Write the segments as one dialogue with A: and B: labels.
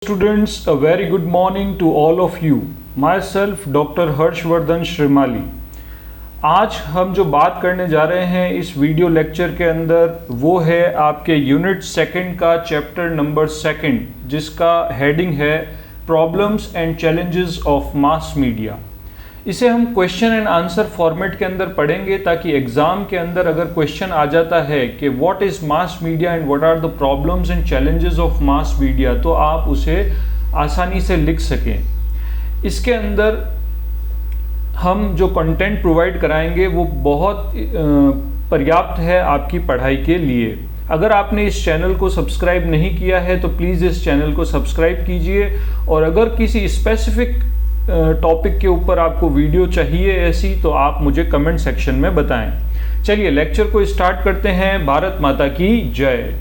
A: students, a very good morning to all of you. Myself Dr. Harshvardhan Shrimali. आज हम जो बात करने जा रहे हैं इस वीडियो लेक्चर के अंदर वो है आपके यूनिट सेकंड का चैप्टर नंबर 2 जिसका हेडिंग है problems and challenges of mass media. इसे हम क्वेश्चन एंड आंसर फॉर्मेट के अंदर पढ़ेंगे ताकि एग्जाम के अंदर अगर क्वेश्चन आ जाता है कि what is mass media and what are the problems and challenges of mass media तो आप उसे आसानी से लिख सकें। इसके अंदर हम जो कंटेंट प्रोवाइड कराएंगे वो बहुत पर्याप्त है आपकी पढ़ाई के लिए। अगर आपने इस चैनल को सब्सक्राइब नहीं किया है तो प्लीज़ इस चैनल को सब्सक्राइब कीजिए और अगर किसी स्पेसिफिक टॉपिक के ऊपर आपको वीडियो चाहिए ऐसी तो आप मुझे कमेंट सेक्शन में बताएं। चलिए लेक्चर को स्टार्ट करते हैं। भारत माता की जय।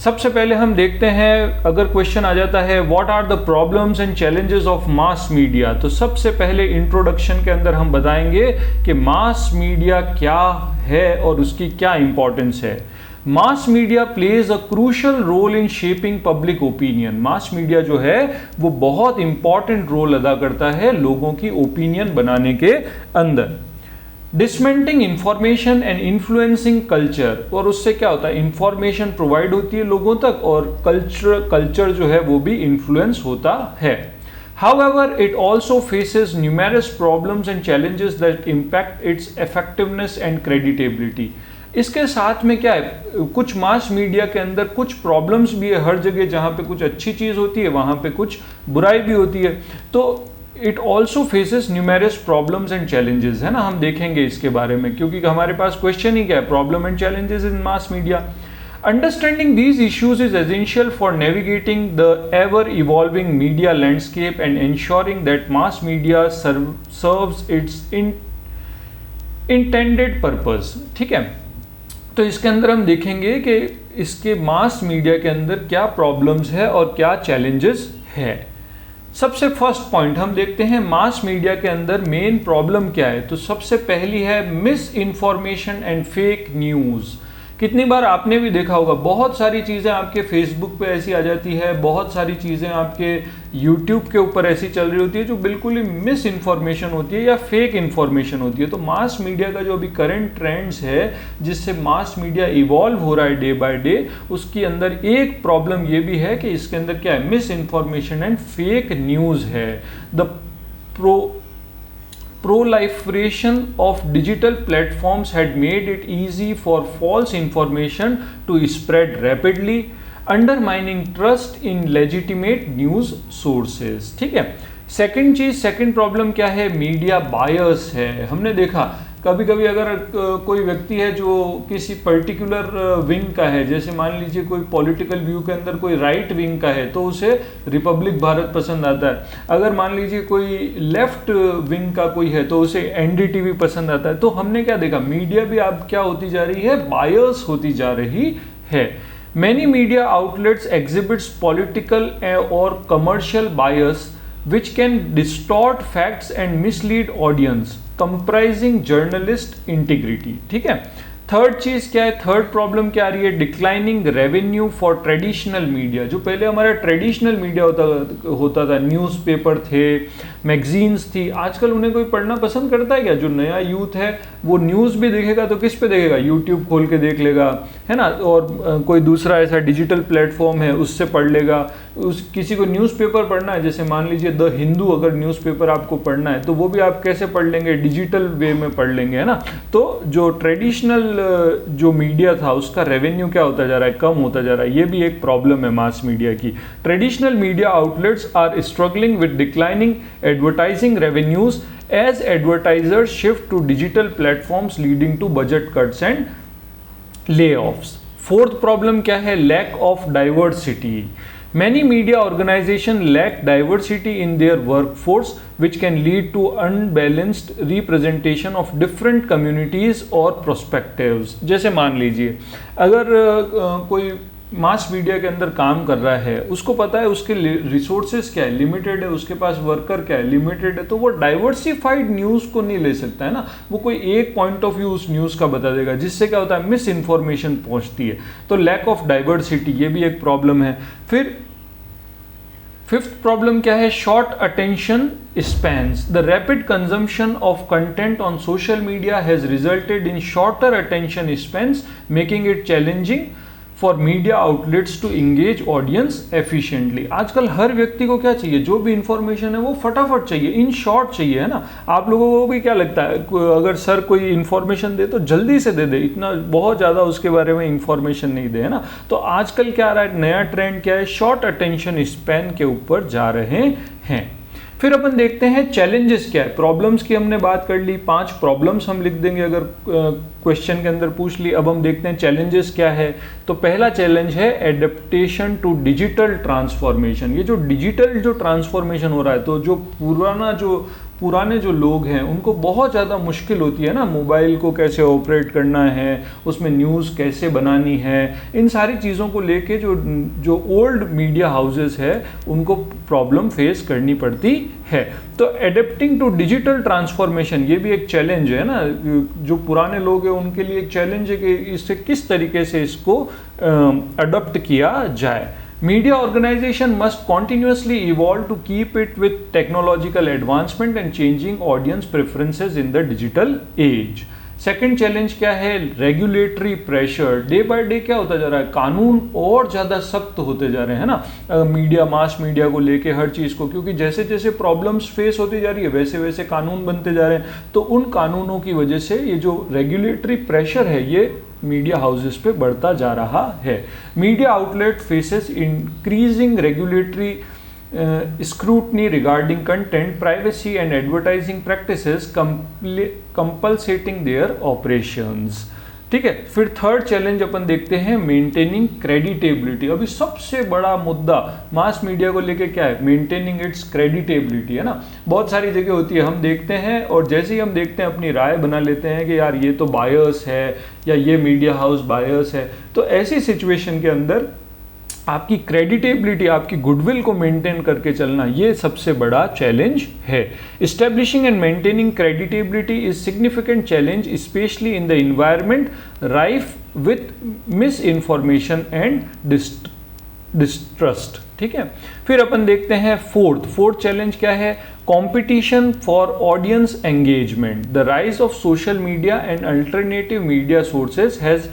A: सबसे पहले हम देखते हैं अगर क्वेश्चन आ जाता है what are the problems and challenges of mass media तो सबसे पहले इंट्रोडक्शन के अंदर हम बताएंगे कि मास मीडिया क्या है और उसकी क्या इंपॉर्टेंस है। Mass media plays a crucial role in shaping public opinion. Mass media जो है वो बहुत इंपॉर्टेंट रोल अदा करता है लोगों की ओपिनियन बनाने के अंदर। डिसमेंटिंग इंफॉर्मेशन एंड इन्फ्लुएंसिंग कल्चर, और उससे क्या होता है इंफॉर्मेशन प्रोवाइड होती है लोगों तक और कल्चर जो है वो भी इन्फ्लुएंस होता है। However, it also faces numerous problems and challenges that impact its effectiveness and credibility. इसके साथ में क्या है कुछ मास मीडिया के अंदर कुछ प्रॉब्लम्स भी है। हर जगह जहाँ पे कुछ अच्छी चीज़ होती है वहाँ पे कुछ बुराई भी होती है। तो it also faces numerous problems and challenges, है ना। हम देखेंगे इसके बारे में क्योंकि हमारे पास क्वेश्चन ही क्या है, problem and challenges in mass media. Understanding these issues is essential for navigating the ever-evolving media landscape and ensuring that mass media serves its intended purpose। ठीक है, तो इसके अंदर हम देखेंगे कि इसके मास मीडिया के अंदर क्या प्रॉब्लम्स है और क्या चैलेंजेस है। सबसे फर्स्ट पॉइंट हम देखते हैं मास मीडिया के अंदर मेन प्रॉब्लम क्या है। तो सबसे पहली है misinformation and fake news. कितनी बार आपने भी देखा होगा बहुत सारी चीज़ें आपके फेसबुक पे ऐसी आ जाती है, बहुत सारी चीज़ें आपके यूट्यूब के ऊपर ऐसी चल रही होती है जो बिल्कुल ही मिस इन्फॉर्मेशन होती है या फेक इन्फॉर्मेशन होती है। तो मास मीडिया का जो अभी करंट ट्रेंड्स है जिससे मास मीडिया इवॉल्व हो रहा है डे बाय डे, उसके अंदर एक प्रॉब्लम ये भी है कि इसके अंदर क्या है misinformation and fake news है। The proliferation of digital platforms had made it easy for false information to spread rapidly, undermining trust in legitimate news sources। ठीक है, सेकंड प्रॉब्लम क्या है, मीडिया बायस है। हमने देखा कभी कभी अगर कोई व्यक्ति है जो किसी पर्टिकुलर विंग का है, जैसे मान लीजिए कोई पॉलिटिकल व्यू के अंदर कोई राइट विंग का है तो उसे रिपब्लिक भारत पसंद आता है। अगर मान लीजिए कोई लेफ्ट विंग का कोई है तो उसे एनडीटीवी पसंद आता है। तो हमने क्या देखा, मीडिया भी अब क्या होती जा रही है, बायस होती जा रही है। Many media outlets exhibits political और commercial bias which can distort facts and mislead audience, comprising journalist integrity। ठीक है, थर्ड चीज क्या है, थर्ड प्रॉब्लम क्या आ रही है, declining revenue for traditional media. जो पहले हमारा ट्रेडिशनल मीडिया होता था, न्यूज़पेपर थे, मैगजीन्स थी, आजकल उन्हें कोई पढ़ना पसंद करता है क्या? जो नया यूथ है वो न्यूज़ भी देखेगा तो किस पे देखेगा, यूट्यूब खोल के देख लेगा, है ना, और कोई दूसरा ऐसा डिजिटल प्लेटफॉर्म है उससे पढ़ लेगा। किसी को न्यूज़पेपर पढ़ना है, जैसे मान लीजिए द हिंदू अगर न्यूज़पेपर आपको पढ़ना है तो वो भी आप कैसे पढ़ लेंगे, डिजिटल वे में पढ़ लेंगे, है ना। तो जो ट्रेडिशनल जो मीडिया था उसका रेवेन्यू क्या होता जा रहा है, कम होता जा रहा है। ये भी एक प्रॉब्लम है मास मीडिया की। Traditional media outlets are struggling with declining advertising revenues as advertisers shift to digital platforms leading to budget cuts and layoffs. Fourth problem क्या है, lack of diversity. Many media organizations lack diversity in their workforce, which can lead to unbalanced representation of different communities or perspectives। जैसे मान लीजिए अगर कोई mass media के अंदर काम कर रहा है, उसको पता है उसके रिसोर्सेज क्या है, लिमिटेड है, उसके पास वर्कर क्या है, लिमिटेड है, तो वो डाइवर्सिफाइड न्यूज़ को नहीं ले सकता है ना। वो कोई एक पॉइंट ऑफ व्यू उस न्यूज़ का बता देगा, जिससे क्या होता है मिस इन्फॉर्मेशन पहुंचती है। तो लैक ऑफ डाइवर्सिटी ये भी एक प्रॉब्लम है। फिर फिफ्थ प्रॉब्लम क्या है? Short attention spans. The rapid consumption of content on social media has resulted in shorter attention spans, making it challenging for media outlets to engage audience efficiently. आजकल हर व्यक्ति को क्या चाहिए? जो भी इंफॉर्मेशन है वो फटाफट चाहिए, इन शॉर्ट चाहिए, है ना. आप लोगों को भी क्या लगता है, अगर सर कोई इंफॉर्मेशन दे तो जल्दी से दे दे, इतना बहुत ज़्यादा उसके बारे में इंफॉर्मेशन नहीं दे, है ना. तो आजकल क्या आ रहा है, नया ट्रेंड क्या है? शॉर्ट अटेंशन स्पैन के ऊपर जा रहे हैं. फिर अपन देखते हैं चैलेंजेस क्या है. प्रॉब्लम्स की हमने बात कर ली, 5 प्रॉब्लम्स हम लिख देंगे अगर क्वेश्चन के अंदर पूछ ली. अब हम देखते हैं चैलेंजेस क्या है. तो पहला चैलेंज है एडेप्टेशन टू डिजिटल ट्रांसफॉर्मेशन. ये जो डिजिटल जो ट्रांसफॉर्मेशन हो रहा है, तो जो पुराने जो लोग हैं उनको बहुत ज़्यादा मुश्किल होती है ना, मोबाइल को कैसे ऑपरेट करना है, उसमें न्यूज़ कैसे बनानी है, इन सारी चीज़ों को लेके जो ओल्ड मीडिया हाउसेस है उनको प्रॉब्लम फेस करनी पड़ती है. तो एडेप्टिंग टू डिजिटल ट्रांसफॉर्मेशन ये भी एक चैलेंज है ना. जो पुराने लोग हैं उनके लिए एक चैलेंज है कि इससे किस तरीके से इसको अडॉप्ट किया जाए. Media organization must continuously evolve to keep it with technological advancement and changing audience preferences in the digital age. Second challenge क्या है? Regulatory pressure. Day by day क्या होता जा रहा है, कानून और ज़्यादा सख्त होते जा रहे हैं ना, मीडिया, मास मीडिया को लेके हर चीज़ को, क्योंकि जैसे जैसे प्रॉब्लम्स फेस होती जा रही है वैसे वैसे कानून बनते जा रहे हैं. तो उन कानूनों की वजह से ये जो रेगुलेटरी प्रेशर है ये मीडिया हाउसेस पे बढ़ता जा रहा है. Media outlet faces increasing regulatory scrutiny regarding content, privacy and advertising practices compulsating their operations. ठीक है. फिर थर्ड चैलेंज अपन देखते हैं मेंटेनिंग क्रेडिटेबिलिटी. अभी सबसे बड़ा मुद्दा मास मीडिया को लेके क्या है? मेंटेनिंग इट्स क्रेडिटेबिलिटी, है ना. बहुत सारी जगह होती है, हम देखते हैं और जैसे ही हम देखते हैं अपनी राय बना लेते हैं कि यार ये तो बायस है या ये मीडिया हाउस बायस है. तो ऐसी सिचुएशन के अंदर आपकी क्रेडिटेबिलिटी, आपकी गुडविल को मेंटेन करके चलना ये सबसे बड़ा चैलेंज है. Establishing and maintaining creditability is significant challenge specially in the environment rife with miss information and distrust. ठीक है. फिर अपन देखते हैं फोर्थ चैलेंज क्या है? Competition for audience engagement. The rise of social media and alternative media sources has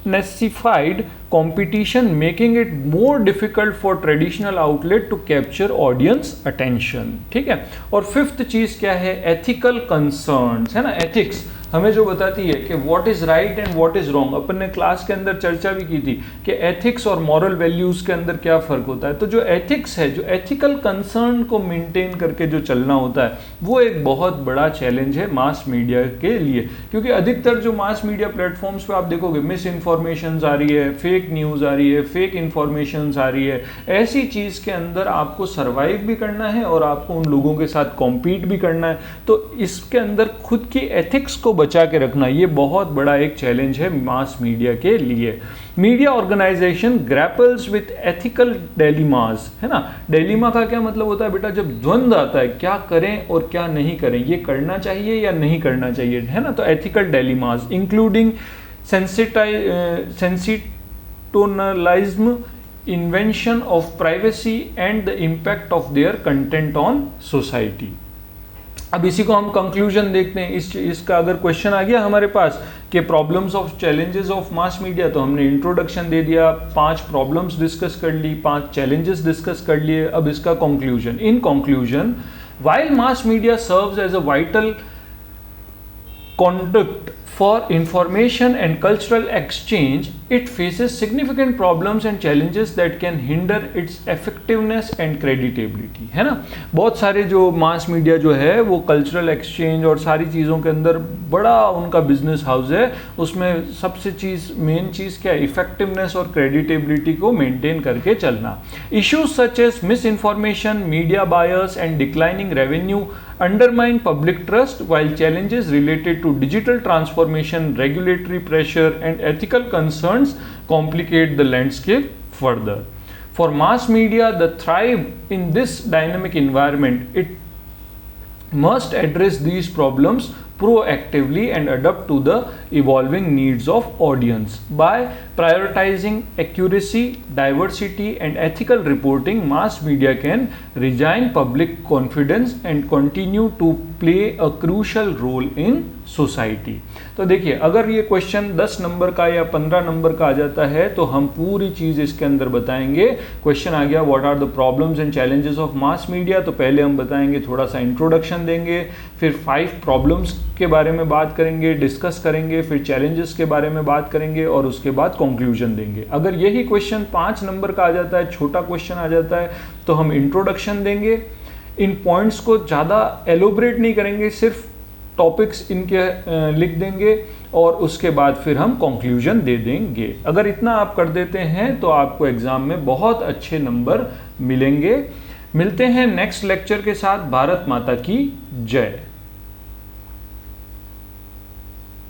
A: intensified competition, making it more difficult for traditional outlet to capture audience attention. ठीक है. और फिफ्थ चीज क्या है? एथिकल कंसर्न्स, है ना. एथिक्स हमें जो बताती है कि what is right and what is wrong. अपन ने क्लास के अंदर चर्चा भी की थी कि एथिक्स और मॉरल वैल्यूज के अंदर क्या फर्क होता है. तो जो एथिक्स है, जो एथिकल कंसर्न को मेंटेन करके जो चलना होता है, वो एक बहुत बड़ा चैलेंज है मास मीडिया के लिए. क्योंकि अधिकतर जो मास मीडिया प्लेटफॉर्म्स पे आप देखोगे मिस इन्फॉर्मेशन आ रही है, फेक न्यूज आ रही है, फेक इन्फॉर्मेशन आ रही है. ऐसी चीज के अंदर आपको सर्वाइव भी करना है और आपको उन लोगों के साथ कॉम्पीट भी करना है. तो इसके अंदर खुद की एथिक्स को बचा के रखना ये बहुत बड़ा एक चैलेंज है मास मीडिया के लिए. मीडिया ऑर्गेनाइजेशन ग्रैपल्स विथ एथिकल डेलिमास, है ना. डेलिमा का क्या मतलब होता है बेटा? जब द्वंद आता है, क्या करें और क्या नहीं करें, ये करना चाहिए या नहीं करना चाहिए, है ना. तो ethical dilemmas including sensationalism, invention of privacy and the impact of their content on society. अब इसी को हम कंक्लूजन देखते हैं. इसका अगर क्वेश्चन आ गया हमारे पास कि problems of challenges of mass media, तो हमने इंट्रोडक्शन दे दिया, 5 प्रॉब्लम्स डिस्कस कर ली, 5 चैलेंजेस डिस्कस कर लिए. अब इसका conclusion. In conclusion, while mass media serves as a vital conduct for information and cultural exchange, it faces significant problems and challenges that can hinder its effectiveness and credibility, है ना. बहुत सारे जो मास media जो है वो कल्चरल एक्सचेंज और सारी चीज़ों के अंदर बड़ा उनका बिजनेस हाउस है. उसमें सबसे मेन चीज़ क्या है? इफेक्टिवनेस और क्रेडिटेबिलिटी को मेंटेन करके चलना. Issues such as misinformation, media bias and declining revenue undermine public trust, while challenges related to digital transformation, regulatory pressure and ethical concerns complicate the landscape further. For mass media to thrive in this dynamic environment, it must address these problems proactively and adapt to the evolving needs of audience. By prioritizing accuracy, diversity and ethical reporting, mass media can regain public confidence and continue to play a crucial role in society. तो देखिए, अगर ये question 10 number का या 15 number का आ जाता है तो हम पूरी चीज़ इसके अंदर बताएंगे. क्वेश्चन आ गया what are the problems and challenges of mass media, तो पहले हम बताएंगे, थोड़ा सा इंट्रोडक्शन देंगे, फिर 5 प्रॉब्लम्स के बारे में बात करेंगे, डिस्कस करेंगे, फिर चैलेंजेस के बारे में बात करेंगे और उसके बाद कंक्लूजन देंगे. अगर यही क्वेश्चन 5 नंबर का आ जाता है, छोटा क्वेश्चन आ जाता है, तो हम इंट्रोडक्शन देंगे, इन पॉइंट्स को ज़्यादा एलोबरेट नहीं करेंगे, सिर्फ टॉपिक्स इनके लिख देंगे और उसके बाद फिर हम कंक्लूजन दे देंगे. अगर इतना आप कर देते हैं तो आपको एग्जाम में बहुत अच्छे नंबर मिलेंगे. मिलते हैं नेक्स्ट लेक्चर के साथ. भारत माता की जय.